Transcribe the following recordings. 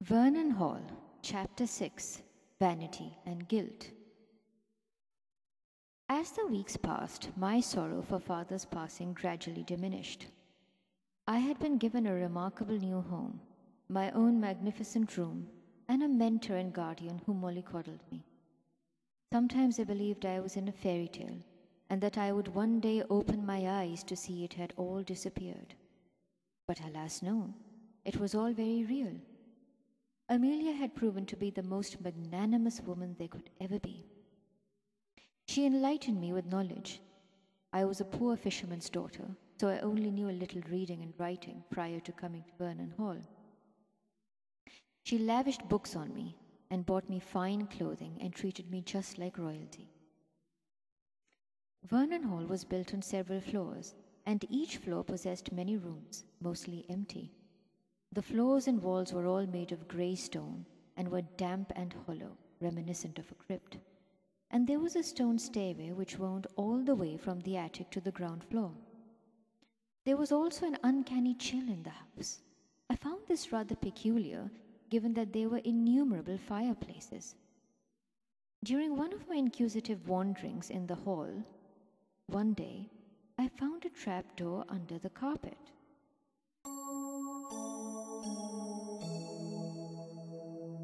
Vernon Hall, Chapter 6, Vanity and Guilt. As the weeks passed, my sorrow for father's passing gradually diminished. I had been given a remarkable new home, my own magnificent room, and a mentor and guardian who mollycoddled me. Sometimes I believed I was in a fairy tale, and that I would one day open my eyes to see it had all disappeared. But alas no, it was all very real. Emilia had proven to be the most magnanimous woman there could ever be. She enlightened me with knowledge. I was a poor fisherman's daughter, so I only knew a little reading and writing prior to coming to Vernon Hall. She lavished books on me and bought me fine clothing and treated me just like royalty. Vernon Hall was built on several floors, and each floor possessed many rooms, mostly empty. The floors and walls were all made of grey stone and were damp and hollow, reminiscent of a crypt. And there was a stone stairway which wound all the way from the attic to the ground floor. There was also an uncanny chill in the house. I found this rather peculiar, given that there were innumerable fireplaces. During one of my inquisitive wanderings in the hall, one day, I found a trapdoor under the carpet.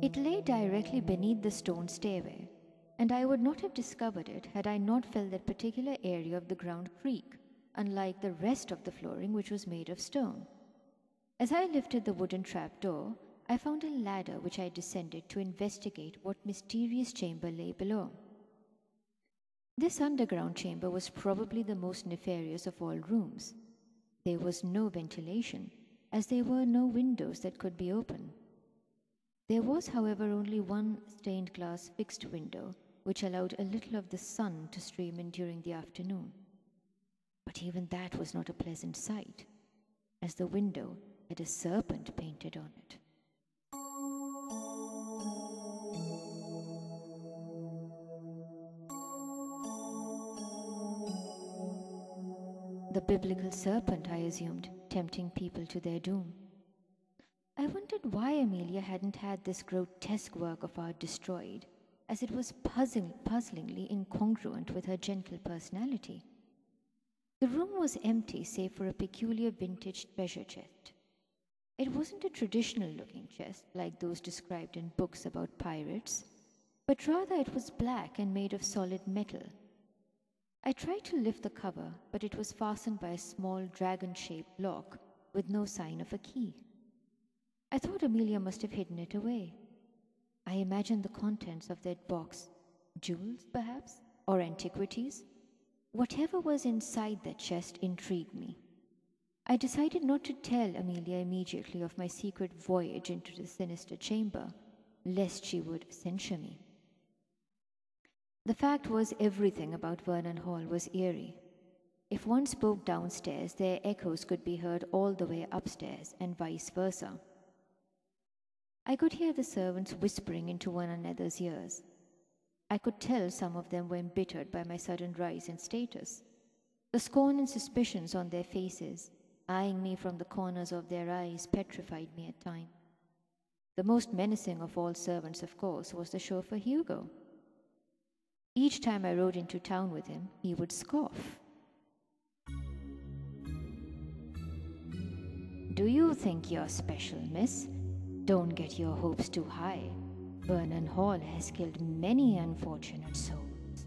It lay directly beneath the stone stairway, and I would not have discovered it had I not felt that particular area of the ground creak, unlike the rest of the flooring, which was made of stone. As I lifted the wooden trapdoor, I found a ladder which I descended to investigate what mysterious chamber lay below. This underground chamber was probably the most nefarious of all rooms. There was no ventilation, as there were no windows that could be opened. There was, however, only one stained glass fixed window, which allowed a little of the sun to stream in during the afternoon. But even that was not a pleasant sight, as the window had a serpent painted on it. The biblical serpent, I assumed, tempting people to their doom. I wondered why Emilia hadn't had this grotesque work of art destroyed, as it was puzzlingly incongruent with her gentle personality. The room was empty save for a peculiar vintage treasure chest. It wasn't a traditional-looking chest like those described in books about pirates, but rather it was black and made of solid metal. I tried to lift the cover, but it was fastened by a small dragon-shaped lock with no sign of a key. I thought Emilia must have hidden it away. I imagined the contents of that box, jewels perhaps, or antiquities. Whatever was inside that chest intrigued me. I decided not to tell Emilia immediately of my secret voyage into the sinister chamber, lest she would censure me. The fact was, everything about Vernon Hall was eerie. If one spoke downstairs, their echoes could be heard all the way upstairs, and vice versa. I could hear the servants whispering into one another's ears. I could tell some of them were embittered by my sudden rise in status. The scorn and suspicions on their faces, eyeing me from the corners of their eyes, petrified me at times. The most menacing of all servants, of course, was the chauffeur Hugo. Each time I rode into town with him, he would scoff. "Do you think you're special, miss? Don't get your hopes too high. Vernon Hall has killed many unfortunate souls."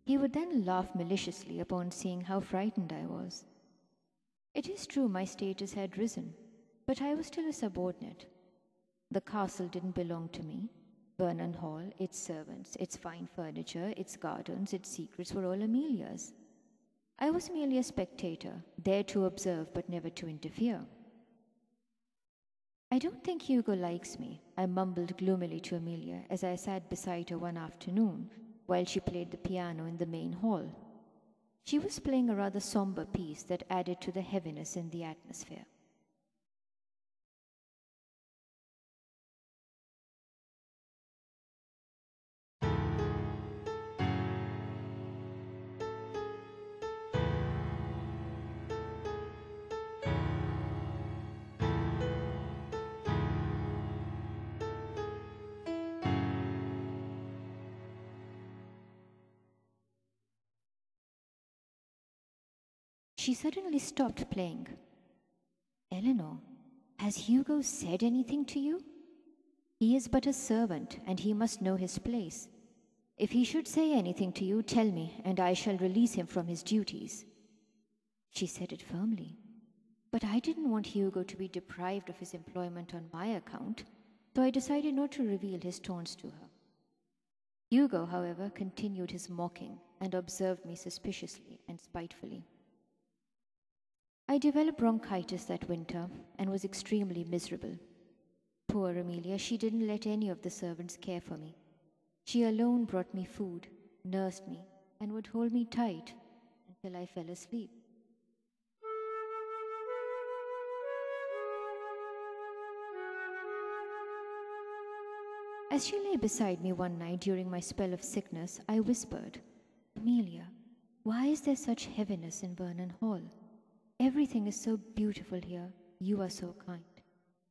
He would then laugh maliciously upon seeing how frightened I was. It is true my status had risen, but I was still a subordinate. The castle didn't belong to me. Vernon Hall, its servants, its fine furniture, its gardens, its secrets were all Emilia's. I was merely a spectator, there to observe but never to interfere. "I don't think Hugo likes me," I mumbled gloomily to Emilia as I sat beside her one afternoon while she played the piano in the main hall. She was playing a rather somber piece that added to the heaviness in the atmosphere. she suddenly stopped playing. Eleanor, has Hugo said anything to you? He is but a servant, and he must know his place. If he should say anything to you, tell me, and I shall release him from his duties. She said it firmly. But I didn't want Hugo to be deprived of his employment on my account, so I decided not to reveal his taunts to her. Hugo, however, continued his mocking and observed me suspiciously and spitefully. I developed bronchitis that winter and was extremely miserable. Poor Emilia, she didn't let any of the servants care for me. She alone brought me food, nursed me, and would hold me tight until I fell asleep. As she lay beside me one night during my spell of sickness, I whispered, "Emilia, why is there such heaviness in Vernon Hall? Everything is so beautiful here. You are so kind.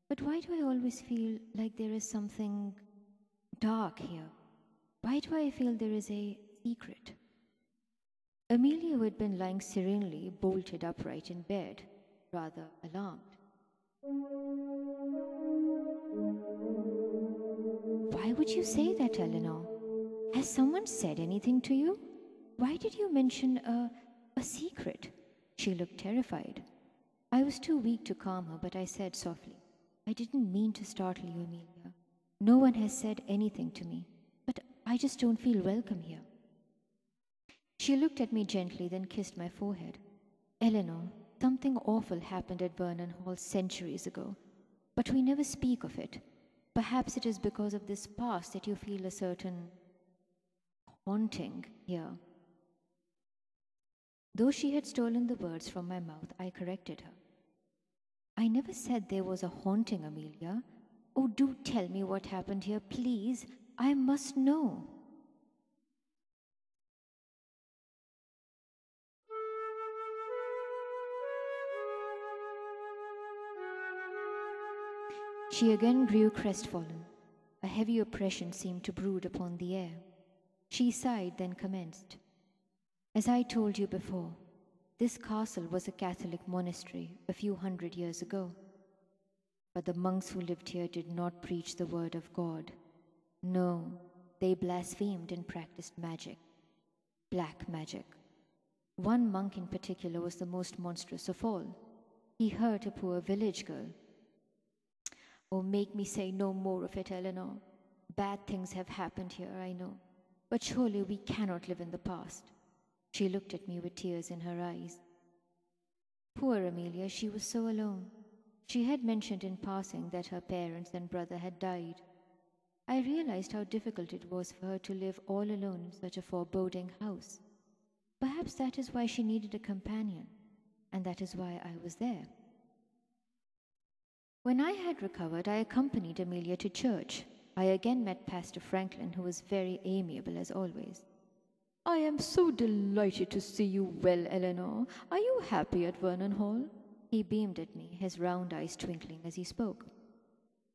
But why do I always feel like there is something dark here? Why do I feel there is a secret?" Emilia, who had been lying serenely bolted upright in bed, rather alarmed. "Why would you say that, Eleanor? Has someone said anything to you? Why did you mention a secret?" She looked terrified. I was too weak to calm her, but I said softly, "I didn't mean to startle you, Emilia. No one has said anything to me, but I just don't feel welcome here." She looked at me gently, then kissed my forehead. "Eleanor, something awful happened at Vernon Hall centuries ago, but we never speak of it. Perhaps it is because of this past that you feel a certain haunting here." Though she had stolen the words from my mouth, I corrected her. "I never said there was a haunting, Emilia. Oh, do tell me what happened here, please. I must know." She again grew crestfallen. A heavy oppression seemed to brood upon the air. She sighed, then commenced. "As I told you before, this castle was a Catholic monastery a few 100 years ago. But the monks who lived here did not preach the word of God. No, they blasphemed and practiced magic. Black magic. One monk in particular was the most monstrous of all. He hurt a poor village girl. Oh, make me say no more of it, Eleanor. Bad things have happened here, I know. But surely we cannot live in the past." She looked at me with tears in her eyes. Poor Emilia, she was so alone. She had mentioned in passing that her parents and brother had died. I realized how difficult it was for her to live all alone in such a foreboding house. Perhaps that is why she needed a companion, and that is why I was there. When I had recovered, I accompanied Emilia to church. I again met Pastor Franklin, who was very amiable as always. "I am so delighted to see you well, Eleanor. Are you happy at Vernon Hall?" He beamed at me, his round eyes twinkling as he spoke.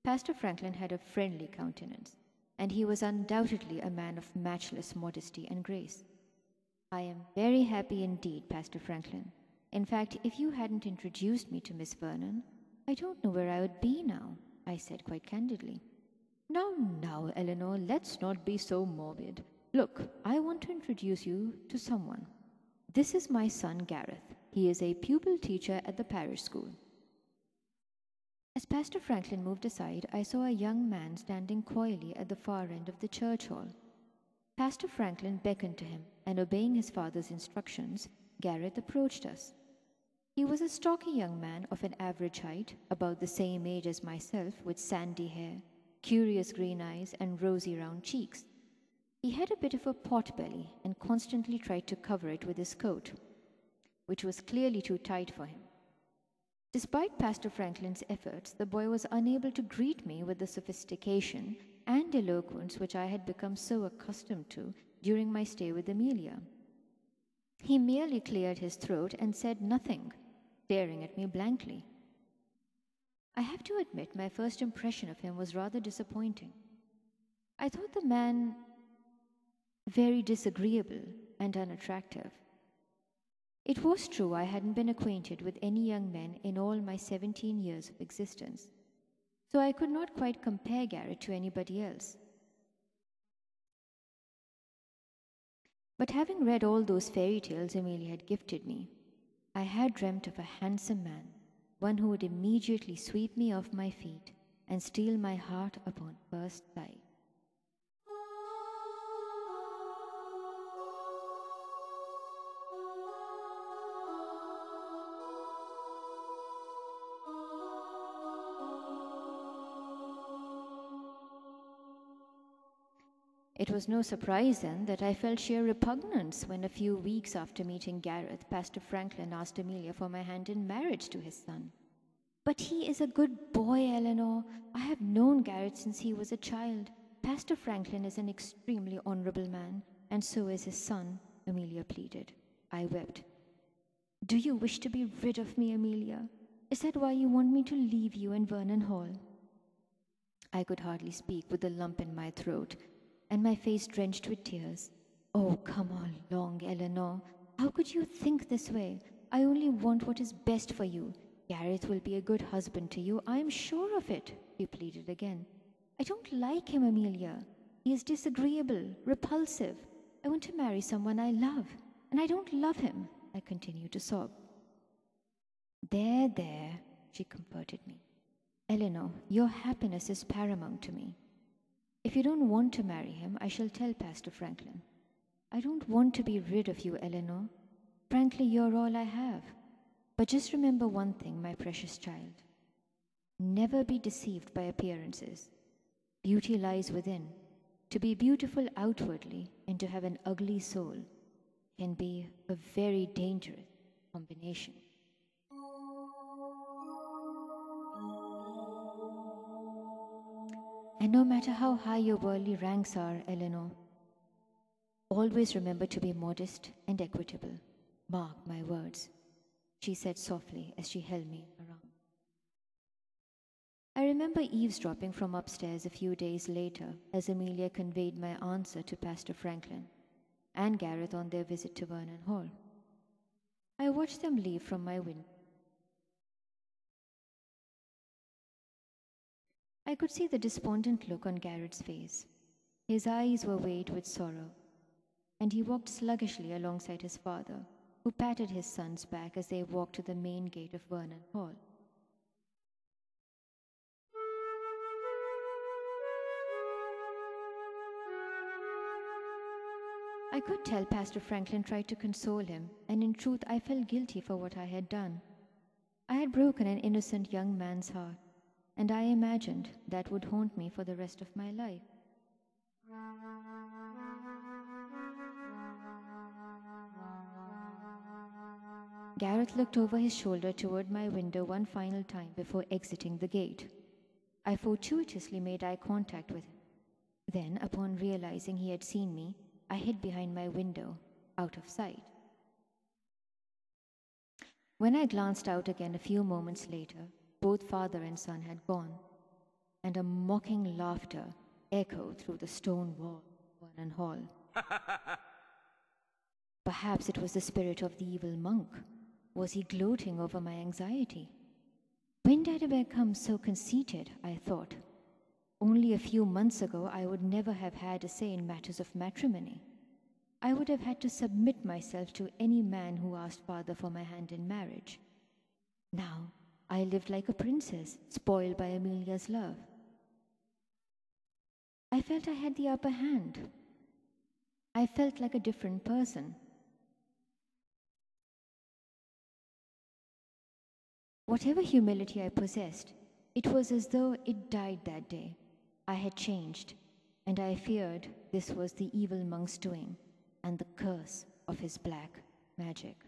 Pastor Franklin had a friendly countenance, and he was undoubtedly a man of matchless modesty and grace. "I am very happy indeed, Pastor Franklin. In fact, if you hadn't introduced me to Miss Vernon, I don't know where I would be now," I said quite candidly. Now, Eleanor, let's not be so morbid. Look, I want to introduce you to someone. This is my son, Gareth. He is a pupil teacher at the parish school." As Pastor Franklin moved aside, I saw a young man standing coyly at the far end of the church hall. Pastor Franklin beckoned to him, and obeying his father's instructions, Gareth approached us. He was a stocky young man of an average height, about the same age as myself, with sandy hair, curious green eyes, and rosy round cheeks. He had a bit of a pot belly and constantly tried to cover it with his coat, which was clearly too tight for him. Despite Pastor Franklin's efforts, the boy was unable to greet me with the sophistication and eloquence which I had become so accustomed to during my stay with Emilia. He merely cleared his throat and said nothing, staring at me blankly. I have to admit my first impression of him was rather disappointing. I thought the man very disagreeable and unattractive. It was true I hadn't been acquainted with any young men in all my 17 years of existence, so I could not quite compare Gareth to anybody else. But having read all those fairy tales Emilia had gifted me, I had dreamt of a handsome man, one who would immediately sweep me off my feet and steal my heart upon first sight. It was no surprise then that I felt sheer repugnance when a few weeks after meeting Gareth, Pastor Franklin asked Emilia for my hand in marriage to his son. "But he is a good boy, Eleanor. I have known Gareth since he was a child. Pastor Franklin is an extremely honorable man, and so is his son," Emilia pleaded. I wept. "Do you wish to be rid of me, Emilia? Is that why you want me to leave you in Vernon Hall?" I could hardly speak with the lump in my throat, and my face drenched with tears. "Oh, come along, Eleanor. How could you think this way? I only want what is best for you. Gareth will be a good husband to you, I am sure of it," she pleaded again. "I don't like him, Emilia. He is disagreeable, repulsive. I want to marry someone I love, and I don't love him," I continued to sob. There, she comforted me. "Eleanor, your happiness is paramount to me. If you don't want to marry him, I shall tell Pastor Franklin. I don't want to be rid of you, Eleanor. Frankly, you're all I have. But just remember one thing, my precious child. Never be deceived by appearances. Beauty lies within. To be beautiful outwardly and to have an ugly soul can be a very dangerous combination." And no matter how high your worldly ranks are, Eleanor, always remember to be modest and equitable. Mark my words, she said softly as she held me in her arms. I remember eavesdropping from upstairs a few days later as Emilia conveyed my answer to Pastor Franklin and Gareth on their visit to Vernon Hall. I watched them leave from my window. I could see the despondent look on Gareth's face. His eyes were weighted with sorrow, and he walked sluggishly alongside his father, who patted his son's back as they walked to the main gate of Vernon Hall. I could tell Pastor Franklin tried to console him, and in truth I felt guilty for what I had done. I had broken an innocent young man's heart, and I imagined that would haunt me for the rest of my life. Gareth looked over his shoulder toward my window one final time before exiting the gate. I fortuitously made eye contact with him. Then, upon realizing he had seen me, I hid behind my window, out of sight. When I glanced out again a few moments later, both father and son had gone, and a mocking laughter echoed through the stone wall of Vernon Hall. Perhaps it was the spirit of the evil monk. Was he gloating over my anxiety? When did I become so conceited, I thought. Only a few months ago I would never have had a say in matters of matrimony. I would have had to submit myself to any man who asked father for my hand in marriage. Now I lived like a princess, spoiled by Emilia's love. I felt I had the upper hand. I felt like a different person. Whatever humility I possessed, it was as though it died that day. I had changed, and I feared this was the evil monk's doing and the curse of his black magic.